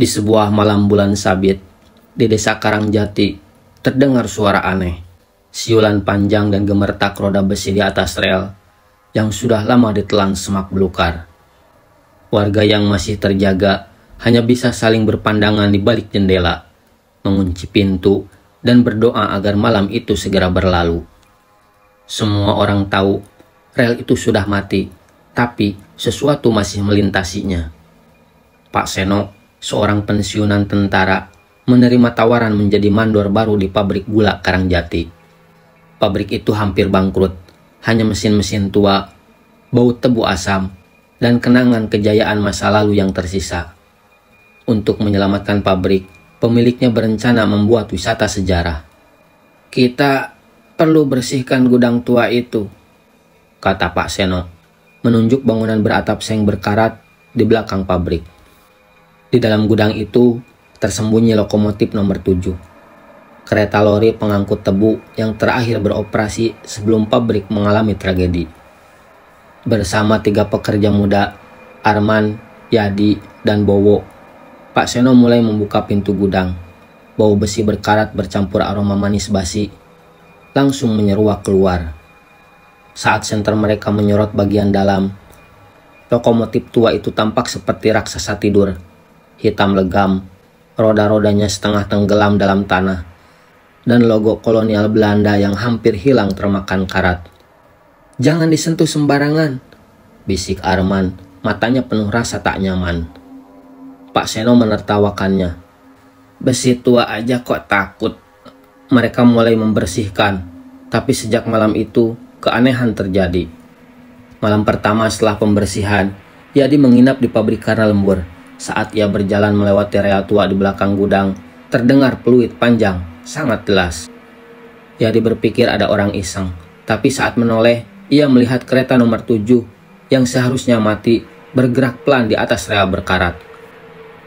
Di sebuah malam bulan sabit, di desa Karangjati, terdengar suara aneh. Siulan panjang dan gemertak roda besi di atas rel yang sudah lama ditelan semak belukar. Warga yang masih terjaga hanya bisa saling berpandangan di balik jendela, mengunci pintu, dan berdoa agar malam itu segera berlalu. Semua orang tahu rel itu sudah mati, tapi sesuatu masih melintasinya. Pak Seno, seorang pensiunan tentara, menerima tawaran menjadi mandor baru di pabrik gula Karangjati. Pabrik itu hampir bangkrut, hanya mesin-mesin tua, bau tebu asam, dan kenangan kejayaan masa lalu yang tersisa. Untuk menyelamatkan pabrik, pemiliknya berencana membuat wisata sejarah. "Kita perlu bersihkan gudang tua itu," kata Pak Seno, menunjuk bangunan beratap seng berkarat di belakang pabrik. Di dalam gudang itu tersembunyi lokomotif nomor 7, kereta lori pengangkut tebu yang terakhir beroperasi sebelum pabrik mengalami tragedi. Bersama 3 pekerja muda, Arman, Yadi, dan Bowo, Pak Seno mulai membuka pintu gudang. Bau besi berkarat bercampur aroma manis basi langsung menyeruak keluar. Saat senter mereka menyorot bagian dalam, lokomotif tua itu tampak seperti raksasa tidur, hitam legam, roda-rodanya setengah tenggelam dalam tanah, dan logo kolonial Belanda yang hampir hilang termakan karat. "Jangan disentuh sembarangan," bisik Arman, matanya penuh rasa tak nyaman. Pak Seno menertawakannya. "Besi tua aja kok takut." Mereka mulai membersihkan, tapi sejak malam itu keanehan terjadi. Malam pertama setelah pembersihan, Yadi menginap di pabrik karena lembur. Saat ia berjalan melewati rel tua di belakang gudang, terdengar peluit panjang, sangat jelas. Yadi berpikir ada orang iseng, tapi saat menoleh, ia melihat kereta nomor 7 yang seharusnya mati bergerak pelan di atas rel berkarat.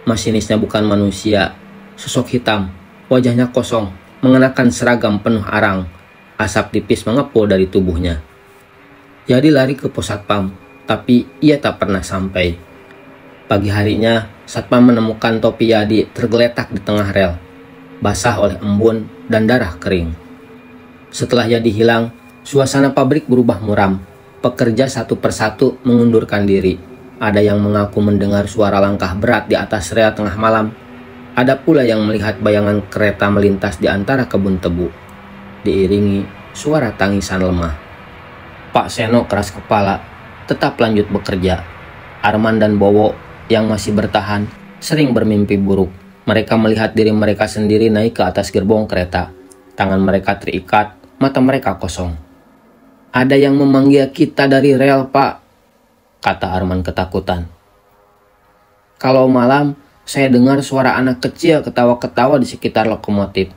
Masinisnya bukan manusia, sosok hitam, wajahnya kosong, mengenakan seragam penuh arang. Asap tipis mengepul dari tubuhnya. Yadi lari ke pos satpam, tapi ia tak pernah sampai. Pagi harinya, satpam menemukan topi Yadi tergeletak di tengah rel, basah oleh embun dan darah kering. Setelah Yadi hilang, suasana pabrik berubah muram. Pekerja satu persatu mengundurkan diri. Ada yang mengaku mendengar suara langkah berat di atas rel tengah malam. Ada pula yang melihat bayangan kereta melintas di antara kebun tebu, diiringi suara tangisan lemah. Pak Seno keras kepala, tetap lanjut bekerja. Arman dan Bowo yang masih bertahan sering bermimpi buruk. Mereka melihat diri mereka sendiri naik ke atas gerbong kereta. Tangan mereka terikat, mata mereka kosong. "Ada yang memanggil kita dari rel, Pak," kata Arman ketakutan. "Kalau malam, saya dengar suara anak kecil ketawa-ketawa di sekitar lokomotif."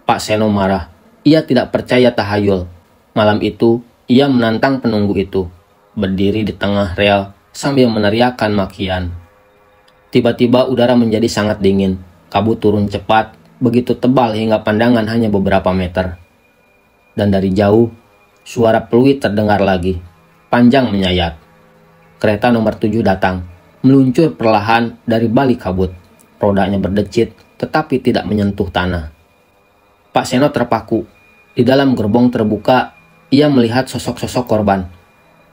Pak Seno marah. Ia tidak percaya tahayul. Malam itu, ia menantang penunggu itu, berdiri di tengah rel sambil meneriakkan makian. Tiba-tiba udara menjadi sangat dingin. Kabut turun cepat, begitu tebal hingga pandangan hanya beberapa meter. Dan dari jauh, suara peluit terdengar lagi, panjang menyayat. Kereta nomor 7 datang, meluncur perlahan dari balik kabut. Rodanya berdecit, tetapi tidak menyentuh tanah. Pak Seno terpaku. Di dalam gerbong terbuka, ia melihat sosok-sosok korban.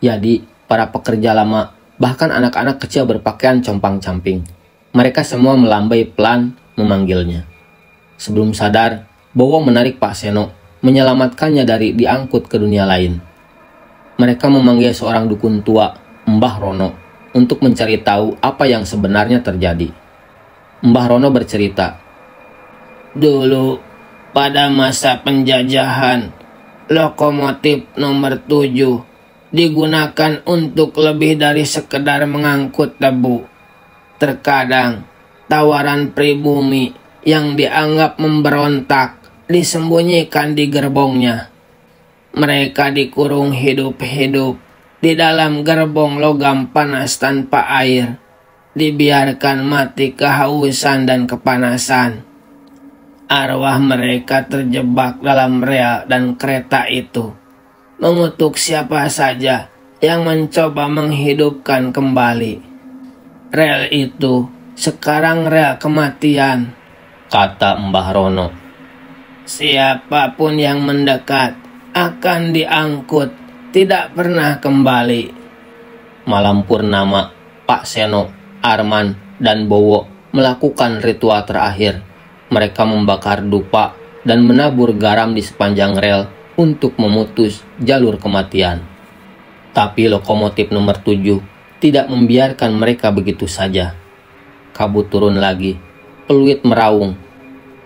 Yadi, para pekerja lama, bahkan anak-anak kecil berpakaian compang-camping. Mereka semua melambai pelan memanggilnya. Sebelum sadar, Bowo menarik Pak Seno, menyelamatkannya dari diangkut ke dunia lain. Mereka memanggil seorang dukun tua, Mbah Rono, untuk mencari tahu apa yang sebenarnya terjadi. Mbah Rono bercerita, "Dulu, pada masa penjajahan, lokomotif nomor 7 digunakan untuk lebih dari sekedar mengangkut tebu. Terkadang, tawaran pribumi yang dianggap memberontak disembunyikan di gerbongnya. Mereka dikurung hidup-hidup di dalam gerbong logam panas tanpa air, dibiarkan mati kehausan dan kepanasan. Arwah mereka terjebak dalam rel dan kereta itu, mengutuk siapa saja yang mencoba menghidupkan kembali. Rel itu sekarang rel kematian, kata Mbah Rono. Siapapun yang mendekat akan diangkut, tidak pernah kembali. Malam purnama, Pak Seno, Arman, dan Bowo melakukan ritual terakhir. Mereka membakar dupa dan menabur garam di sepanjang rel untuk memutus jalur kematian. Tapi lokomotif nomor 7 tidak membiarkan mereka begitu saja. Kabut turun lagi, peluit meraung.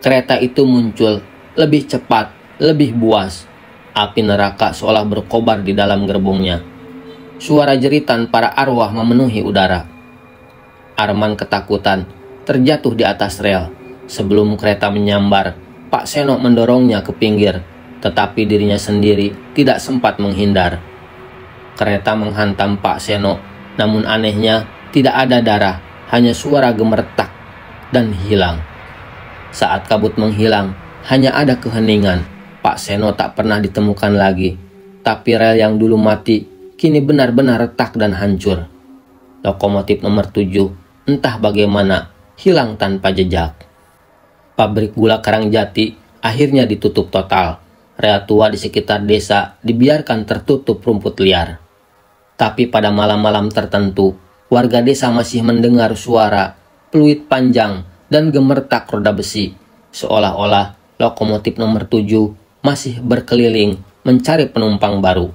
Kereta itu muncul, lebih cepat, lebih buas. Api neraka seolah berkobar di dalam gerbongnya. Suara jeritan para arwah memenuhi udara. Arman ketakutan, terjatuh di atas rel. Sebelum kereta menyambar, Pak Seno mendorongnya ke pinggir, tetapi dirinya sendiri tidak sempat menghindar. Kereta menghantam Pak Seno, namun anehnya tidak ada darah, hanya suara gemertak dan hilang. Saat kabut menghilang, hanya ada keheningan. Pak Seno tak pernah ditemukan lagi, tapi rel yang dulu mati kini benar-benar retak dan hancur. Lokomotif nomor 7 entah bagaimana hilang tanpa jejak. Pabrik gula Karangjati akhirnya ditutup total. Rel tua di sekitar desa dibiarkan tertutup rumput liar. Tapi pada malam-malam tertentu, warga desa masih mendengar suara peluit panjang dan gemertak roda besi, seolah-olah lokomotif nomor 7 masih berkeliling mencari penumpang baru.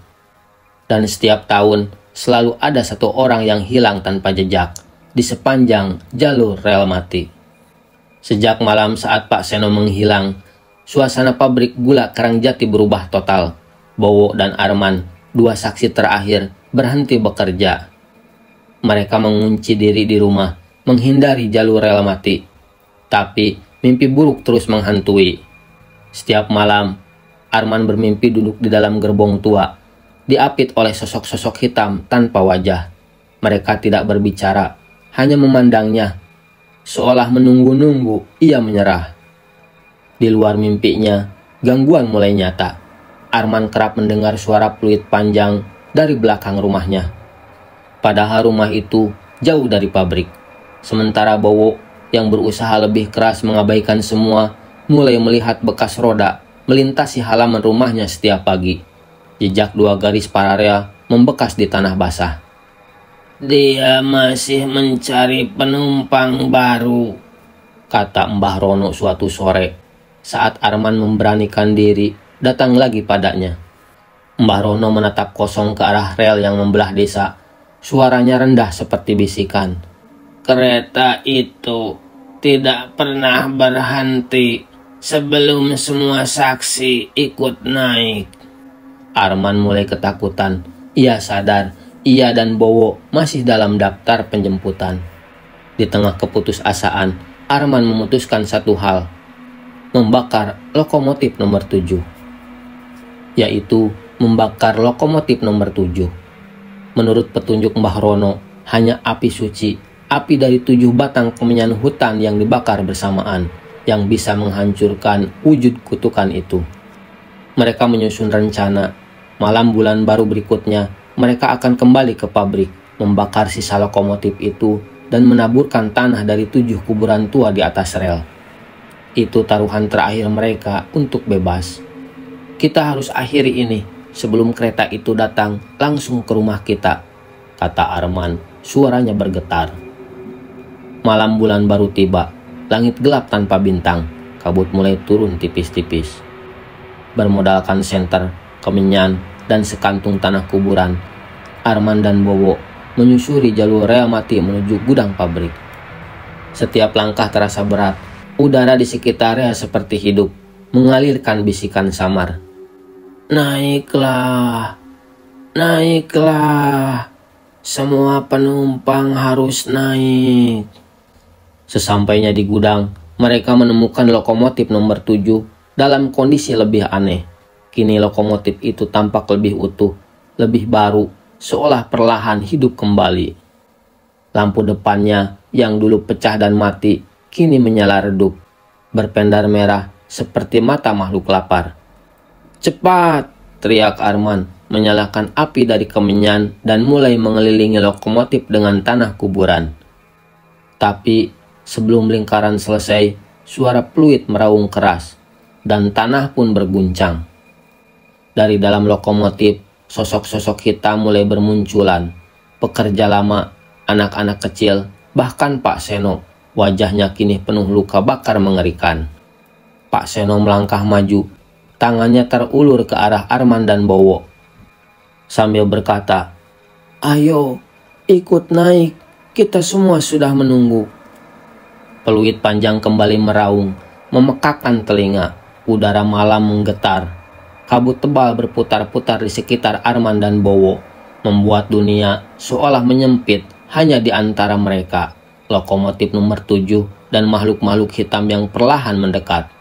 Dan setiap tahun selalu ada satu orang yang hilang tanpa jejak di sepanjang jalur rel mati. Sejak malam saat Pak Seno menghilang, suasana pabrik gula Karangjati berubah total. Bowo dan Arman, dua saksi terakhir, berhenti bekerja. Mereka mengunci diri di rumah, menghindari jalur rel mati. Tapi mimpi buruk terus menghantui. Setiap malam, Arman bermimpi duduk di dalam gerbong tua, diapit oleh sosok-sosok hitam tanpa wajah. Mereka tidak berbicara, hanya memandangnya, seolah menunggu-nunggu ia menyerah. Di luar mimpinya, gangguan mulai nyata. Arman kerap mendengar suara peluit panjang dari belakang rumahnya. Padahal rumah itu jauh dari pabrik. Sementara Bowo yang berusaha lebih keras mengabaikan semua, mulai melihat bekas roda melintasi halaman rumahnya setiap pagi. Jejak dua garis paralel membekas di tanah basah. Dia masih mencari penumpang baru, kata Mbah Rono suatu sore, saat Arman memberanikan diri datang lagi padanya. Mbah Rono menatap kosong ke arah rel yang membelah desa. Suaranya rendah seperti bisikan. Kereta itu tidak pernah berhenti sebelum semua saksi ikut naik. Arman mulai ketakutan. Ia sadar ia dan Bowo masih dalam daftar penjemputan. Di tengah keputusasaan, Arman memutuskan satu hal: membakar lokomotif nomor 7. Yaitu membakar lokomotif nomor 7. Menurut petunjuk Mbah Rono, hanya api suci, api dari 7 batang kemenyan hutan yang dibakar bersamaan, yang bisa menghancurkan wujud kutukan itu. Mereka menyusun rencana. Malam bulan baru berikutnya, mereka akan kembali ke pabrik, membakar sisa lokomotif itu, dan menaburkan tanah dari 7 kuburan tua di atas rel. Itu taruhan terakhir mereka untuk bebas. Kita harus akhiri ini sebelum kereta itu datang langsung ke rumah kita, kata Arman, suaranya bergetar. Malam bulan baru tiba. Langit gelap tanpa bintang, kabut mulai turun tipis-tipis. Bermodalkan senter, kemenyan, dan sekantung tanah kuburan, Arman dan Bowo menyusuri jalur rel mati menuju gudang pabrik. Setiap langkah terasa berat, udara di sekitarnya seperti hidup, mengalirkan bisikan samar. Naiklah, naiklah, semua penumpang harus naik. Sesampainya di gudang, mereka menemukan lokomotif nomor 7 dalam kondisi lebih aneh. Kini lokomotif itu tampak lebih utuh, lebih baru, seolah perlahan hidup kembali. Lampu depannya yang dulu pecah dan mati, kini menyala redup, berpendar merah seperti mata makhluk lapar. Cepat, teriak Arman, menyalakan api dari kemenyan dan mulai mengelilingi lokomotif dengan tanah kuburan. Tapi Sebelum lingkaran selesai, suara peluit meraung keras, dan tanah pun berguncang. Dari dalam lokomotif, sosok-sosok hitam mulai bermunculan. Pekerja lama, anak-anak kecil, bahkan Pak Seno, wajahnya kini penuh luka bakar mengerikan. Pak Seno melangkah maju, tangannya terulur ke arah Arman dan Bowo, sambil berkata, "Ayo, ikut naik, kita semua sudah menunggu." Peluit panjang kembali meraung, memekakkan telinga. Udara malam menggetar. Kabut tebal berputar-putar di sekitar Arman dan Bowo, membuat dunia seolah menyempit hanya di antara mereka, lokomotif nomor 7 dan makhluk-makhluk hitam yang perlahan mendekat.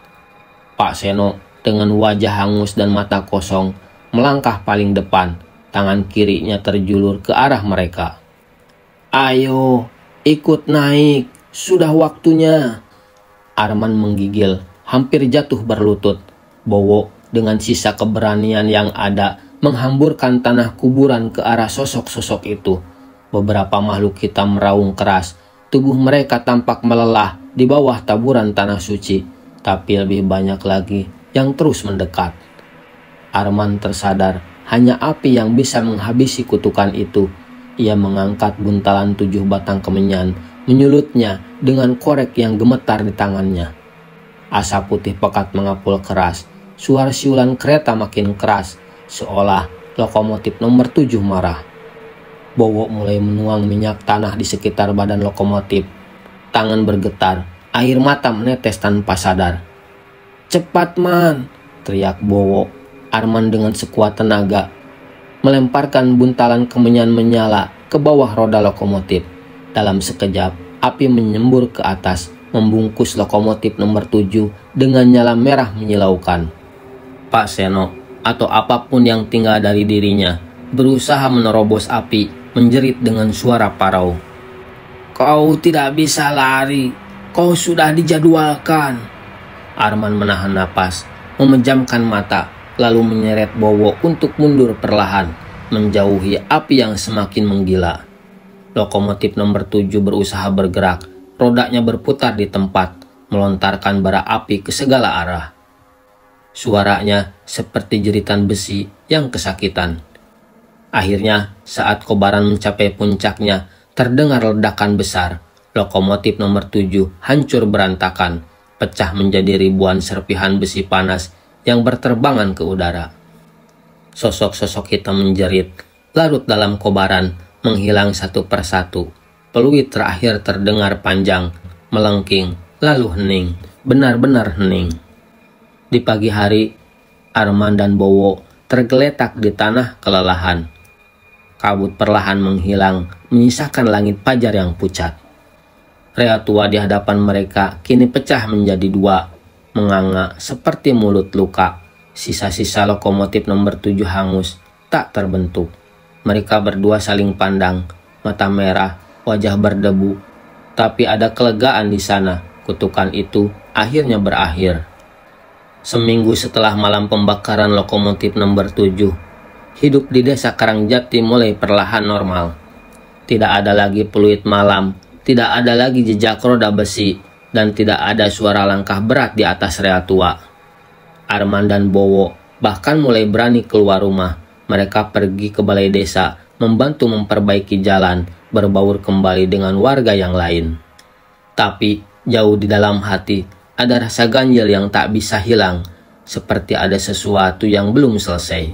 Pak Seno dengan wajah hangus dan mata kosong melangkah paling depan, tangan kirinya terjulur ke arah mereka. "Ayo, ikut naik, sudah waktunya." Arman menggigil, hampir jatuh berlutut. Bowo dengan sisa keberanian yang ada menghamburkan tanah kuburan ke arah sosok-sosok itu. Beberapa makhluk hitam meraung keras. Tubuh mereka tampak melelah di bawah taburan tanah suci, tapi lebih banyak lagi yang terus mendekat. Arman tersadar hanya api yang bisa menghabisi kutukan itu. Ia mengangkat buntalan 7 batang kemenyan, menyulutnya dengan korek yang gemetar di tangannya. Asap putih pekat mengapul keras. Suara siulan kereta makin keras, seolah lokomotif nomor 7 marah. Bowo mulai menuang minyak tanah di sekitar badan lokomotif. Tangan bergetar, air mata menetes tanpa sadar. "Cepat, Man!" teriak Bowo. Arman dengan sekuat tenaga melemparkan buntalan kemenyan menyala ke bawah roda lokomotif. Dalam sekejap, api menyembur ke atas, membungkus lokomotif nomor 7 dengan nyala merah menyilaukan. Pak Seno, atau apapun yang tinggal dari dirinya, berusaha menerobos api, menjerit dengan suara parau. "Kau tidak bisa lari, kau sudah dijadwalkan." Arman menahan napas, memejamkan mata, lalu menyeret Bowo untuk mundur perlahan, menjauhi api yang semakin menggila. Lokomotif nomor 7 berusaha bergerak, rodanya berputar di tempat, melontarkan bara api ke segala arah. Suaranya seperti jeritan besi yang kesakitan. Akhirnya, saat kobaran mencapai puncaknya, terdengar ledakan besar. Lokomotif nomor 7 hancur berantakan, pecah menjadi ribuan serpihan besi panas yang berterbangan ke udara. Sosok-sosok hitam menjerit, larut dalam kobaran, menghilang satu persatu. Peluit terakhir terdengar panjang, melengking, lalu hening, benar-benar hening. Di pagi hari, Arman dan Bowo tergeletak di tanah kelelahan. Kabut perlahan menghilang, menyisakan langit fajar yang pucat. Rea tua di hadapan mereka kini pecah menjadi 2, menganga seperti mulut luka. Sisa-sisa lokomotif nomor 7 hangus, tak terbentuk. Mereka berdua saling pandang, mata merah, wajah berdebu. Tapi ada kelegaan di sana, kutukan itu akhirnya berakhir. Seminggu setelah malam pembakaran lokomotif nomor 7, hidup di desa Karangjati mulai perlahan normal. Tidak ada lagi peluit malam, tidak ada lagi jejak roda besi, dan tidak ada suara langkah berat di atas rea tua. Arman dan Bowo bahkan mulai berani keluar rumah. Mereka pergi ke balai desa, membantu memperbaiki jalan, berbaur kembali dengan warga yang lain. Tapi jauh di dalam hati, ada rasa ganjil yang tak bisa hilang, seperti ada sesuatu yang belum selesai.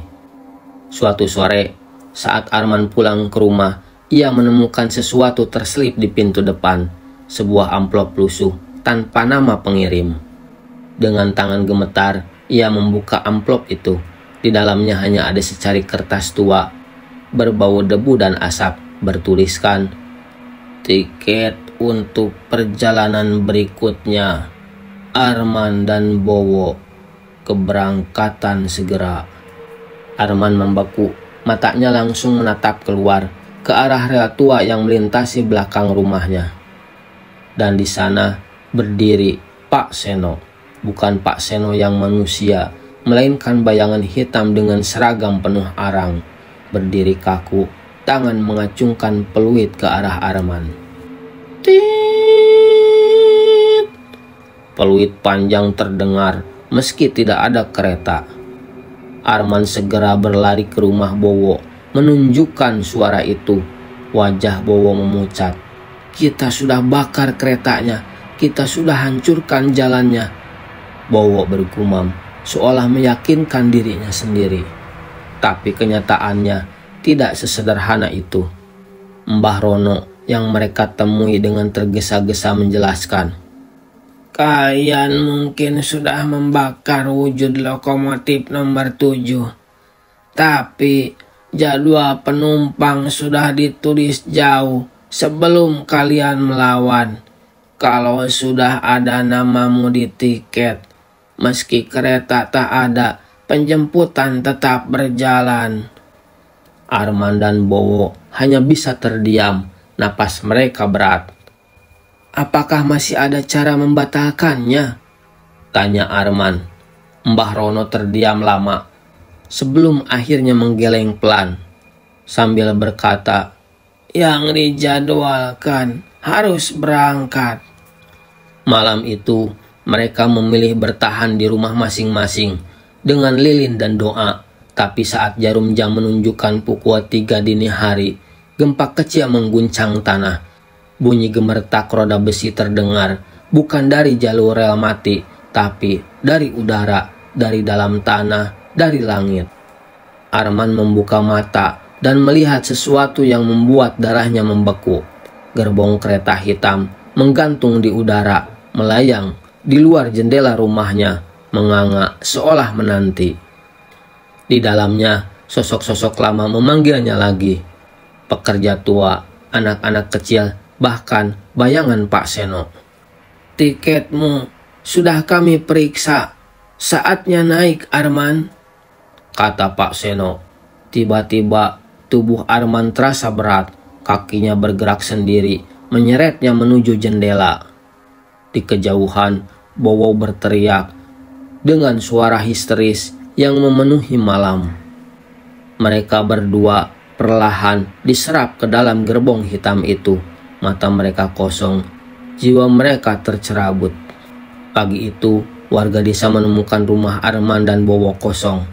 Suatu sore, saat Arman pulang ke rumah, ia menemukan sesuatu terselip di pintu depan, sebuah amplop lusuh tanpa nama pengirim. Dengan tangan gemetar, ia membuka amplop itu. Di dalamnya hanya ada secari kertas tua, berbau debu dan asap, bertuliskan, "Tiket untuk perjalanan berikutnya, Arman dan Bowo, keberangkatan segera." Arman membeku, matanya langsung menatap keluar ke arah rea tua yang melintasi belakang rumahnya. Dan di sana berdiri Pak Seno, bukan Pak Seno yang manusia, melainkan bayangan hitam dengan seragam penuh arang, berdiri kaku, tangan mengacungkan peluit ke arah Arman. "Ting!" Peluit panjang terdengar meski tidak ada kereta. Arman segera berlari ke rumah Bowo menunjukkan suara itu. Wajah Bowo memucat. "Kita sudah bakar keretanya, kita sudah hancurkan jalannya," Bowo bergumam seolah meyakinkan dirinya sendiri. Tapi kenyataannya tidak sesederhana itu. Mbah Rono yang mereka temui dengan tergesa-gesa menjelaskan, "Kalian mungkin sudah membakar wujud lokomotif nomor 7. Tapi jadwal penumpang sudah ditulis jauh sebelum kalian melawan. Kalau sudah ada namamu di tiket, meski kereta tak ada, penjemputan tetap berjalan." Arman dan Bowo hanya bisa terdiam, napas mereka berat. "Apakah masih ada cara membatalkannya?" tanya Arman. Mbah Rono terdiam lama sebelum akhirnya menggeleng pelan sambil berkata, "Yang dijadwalkan harus berangkat." Malam itu mereka memilih bertahan di rumah masing-masing dengan lilin dan doa. Tapi saat jarum jam menunjukkan pukul 3 dini hari, gempa kecil mengguncang tanah. Bunyi gemertak roda besi terdengar, bukan dari jalur rel mati, tapi dari udara, dari dalam tanah, dari langit. Arman membuka mata dan melihat sesuatu yang membuat darahnya membeku. Gerbong kereta hitam menggantung di udara, melayang di luar jendela rumahnya, menganga seolah menanti. Di dalamnya, sosok-sosok lama memanggilnya lagi. Pekerja tua, anak-anak kecil, bahkan bayangan Pak Seno. "Tiketmu sudah kami periksa. Saatnya naik, Arman," kata Pak Seno. Tiba-tiba tubuh Arman terasa berat. Kakinya bergerak sendiri, menyeretnya menuju jendela. Di kejauhan, Bowo berteriak dengan suara histeris yang memenuhi malam. Mereka berdua perlahan diserap ke dalam gerbong hitam itu. Mata mereka kosong, jiwa mereka tercerabut. Pagi itu, warga desa menemukan rumah Arman dan Bowo kosong.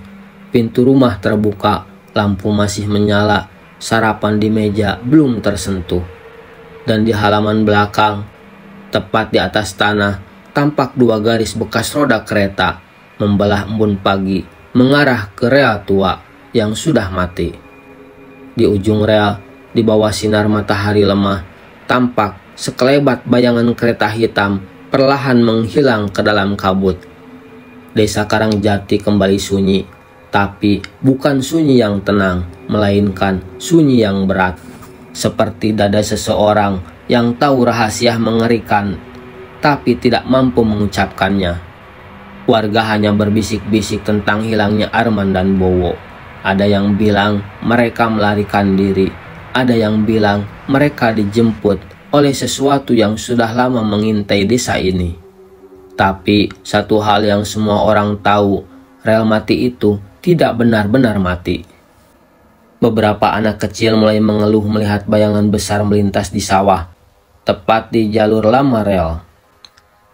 Pintu rumah terbuka, lampu masih menyala, sarapan di meja belum tersentuh. Dan di halaman belakang, tepat di atas tanah, tampak 2 garis bekas roda kereta membelah embun pagi mengarah ke rel tua yang sudah mati. Di ujung rel, di bawah sinar matahari lemah, tampak sekelebat bayangan kereta hitam perlahan menghilang ke dalam kabut. Desa Karangjati kembali sunyi, tapi bukan sunyi yang tenang, melainkan sunyi yang berat. Seperti dada seseorang yang tahu rahasia mengerikan, tapi tidak mampu mengucapkannya. Warga hanya berbisik-bisik tentang hilangnya Arman dan Bowo. Ada yang bilang mereka melarikan diri. Ada yang bilang mereka dijemput oleh sesuatu yang sudah lama mengintai desa ini. Tapi satu hal yang semua orang tahu, rel mati itu tidak benar-benar mati. Beberapa anak kecil mulai mengeluh melihat bayangan besar melintas di sawah, tepat di jalur lama rel.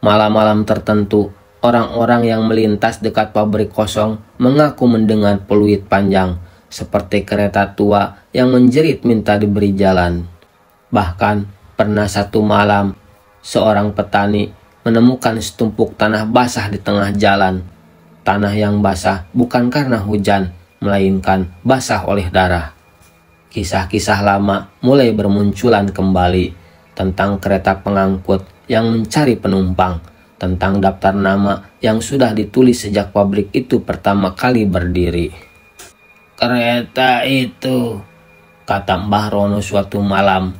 Malam-malam tertentu, orang-orang yang melintas dekat pabrik kosong mengaku mendengar peluit panjang, seperti kereta tua yang menjerit minta diberi jalan. Bahkan pernah satu malam, seorang petani menemukan setumpuk tanah basah di tengah jalan. Tanah yang basah bukan karena hujan, melainkan basah oleh darah. Kisah-kisah lama mulai bermunculan kembali tentang kereta pengangkut yang mencari penumpang, tentang daftar nama yang sudah ditulis sejak pabrik itu pertama kali berdiri. "Kereta itu," kata Mbah Rono suatu malam,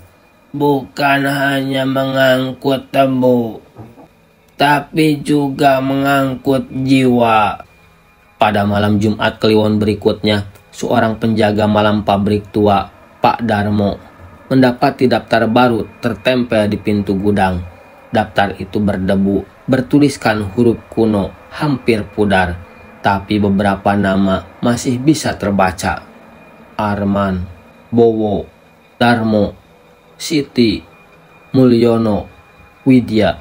"bukan hanya mengangkut tebu, tapi juga mengangkut jiwa." Pada malam Jumat Kliwon berikutnya, seorang penjaga malam pabrik tua, Pak Darmo, mendapati daftar baru tertempel di pintu gudang. Daftar itu berdebu, bertuliskan huruf kuno, hampir pudar, tapi beberapa nama masih bisa terbaca. Arman, Bowo, Darmo, Siti, Mulyono, Widya.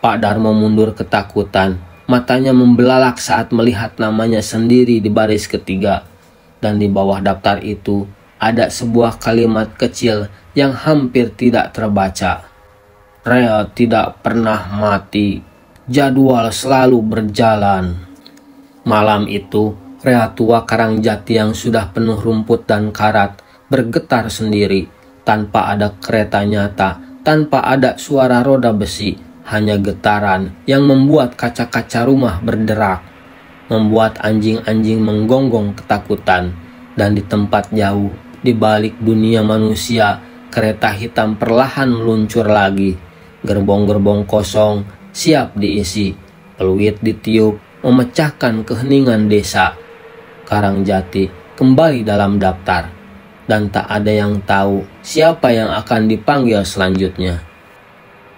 Pak Darmo mundur ketakutan. Matanya membelalak saat melihat namanya sendiri di baris ketiga. Dan di bawah daftar itu ada sebuah kalimat kecil yang hampir tidak terbaca. Rea tidak pernah mati. Jadwal selalu berjalan. Malam itu, Rea tua Karangjati yang sudah penuh rumput dan karat bergetar sendiri, tanpa ada kereta nyata, tanpa ada suara roda besi, hanya getaran yang membuat kaca-kaca rumah berderak, membuat anjing-anjing menggonggong ketakutan. Dan di tempat jauh, di balik dunia manusia, kereta hitam perlahan meluncur lagi. Gerbong-gerbong kosong siap diisi, peluit ditiup memecahkan keheningan desa. Karangjati kembali dalam daftar, dan tak ada yang tahu siapa yang akan dipanggil selanjutnya.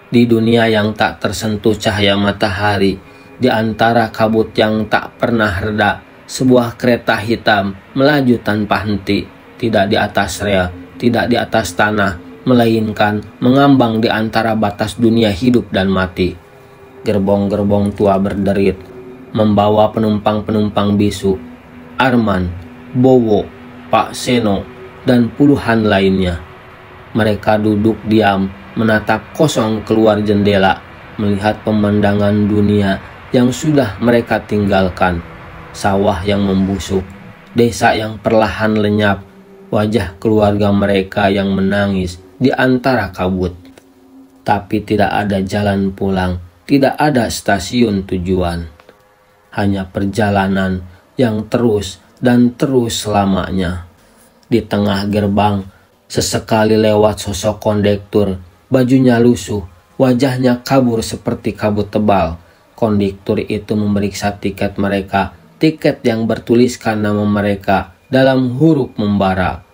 Di dunia yang tak tersentuh cahaya matahari, di antara kabut yang tak pernah reda, sebuah kereta hitam melaju tanpa henti, tidak di atas rel, tidak di atas tanah, melainkan mengambang di antara batas dunia hidup dan mati. Gerbong-gerbong tua berderit, membawa penumpang-penumpang bisu, Arman, Bowo, Pak Seno, dan puluhan lainnya. Mereka duduk diam, menatap kosong keluar jendela, melihat pemandangan dunia yang sudah mereka tinggalkan. Sawah yang membusuk, desa yang perlahan lenyap, wajah keluarga mereka yang menangis di antara kabut. Tapi tidak ada jalan pulang, tidak ada stasiun tujuan. Hanya perjalanan yang terus dan terus selamanya. Di tengah gerbang, sesekali lewat sosok kondektur, bajunya lusuh, wajahnya kabur seperti kabut tebal. Kondektur itu memeriksa tiket mereka, tiket yang bertuliskan nama mereka dalam huruf membara.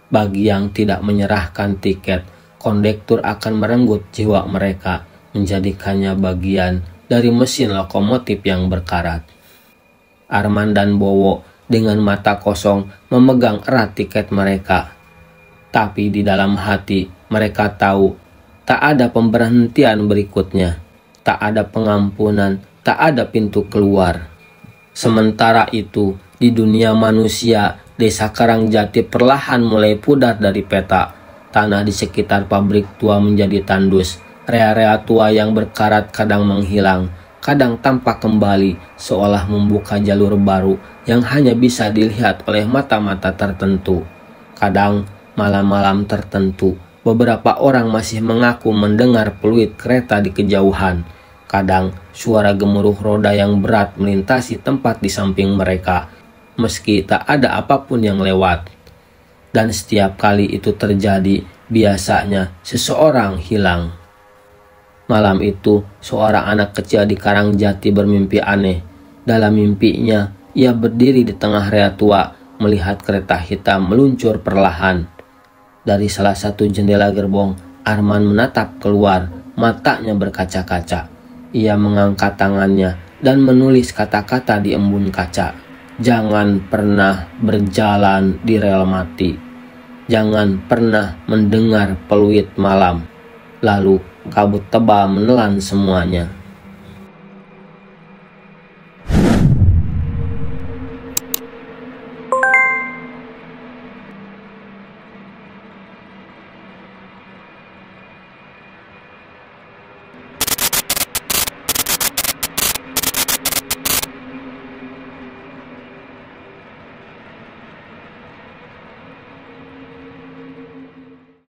Bagi yang tidak menyerahkan tiket, kondektur akan merenggut jiwa mereka, menjadikannya bagian dari mesin lokomotif yang berkarat. Arman dan Bowo dengan mata kosong memegang erat tiket mereka. Tapi di dalam hati mereka tahu tak ada pemberhentian berikutnya, tak ada pengampunan, tak ada pintu keluar. Sementara itu, di dunia manusia, desa Karangjati perlahan mulai pudar dari peta. Tanah di sekitar pabrik tua menjadi tandus. Rea-rea tua yang berkarat kadang menghilang, kadang tampak kembali, seolah membuka jalur baru yang hanya bisa dilihat oleh mata-mata tertentu. Kadang malam-malam tertentu, beberapa orang masih mengaku mendengar peluit kereta di kejauhan. Kadang suara gemuruh roda yang berat melintasi tempat di samping mereka, meski tak ada apapun yang lewat. Dan setiap kali itu terjadi, biasanya seseorang hilang. Malam itu, seorang anak kecil di Karangjati bermimpi aneh. Dalam mimpinya, ia berdiri di tengah rea tua, melihat kereta hitam meluncur perlahan. Dari salah satu jendela gerbong, Arman menatap keluar, matanya berkaca-kaca. Ia mengangkat tangannya dan menulis kata-kata di embun kaca. Jangan pernah berjalan di rel mati. Jangan pernah mendengar peluit malam. Lalu kabut tebal menelan semuanya.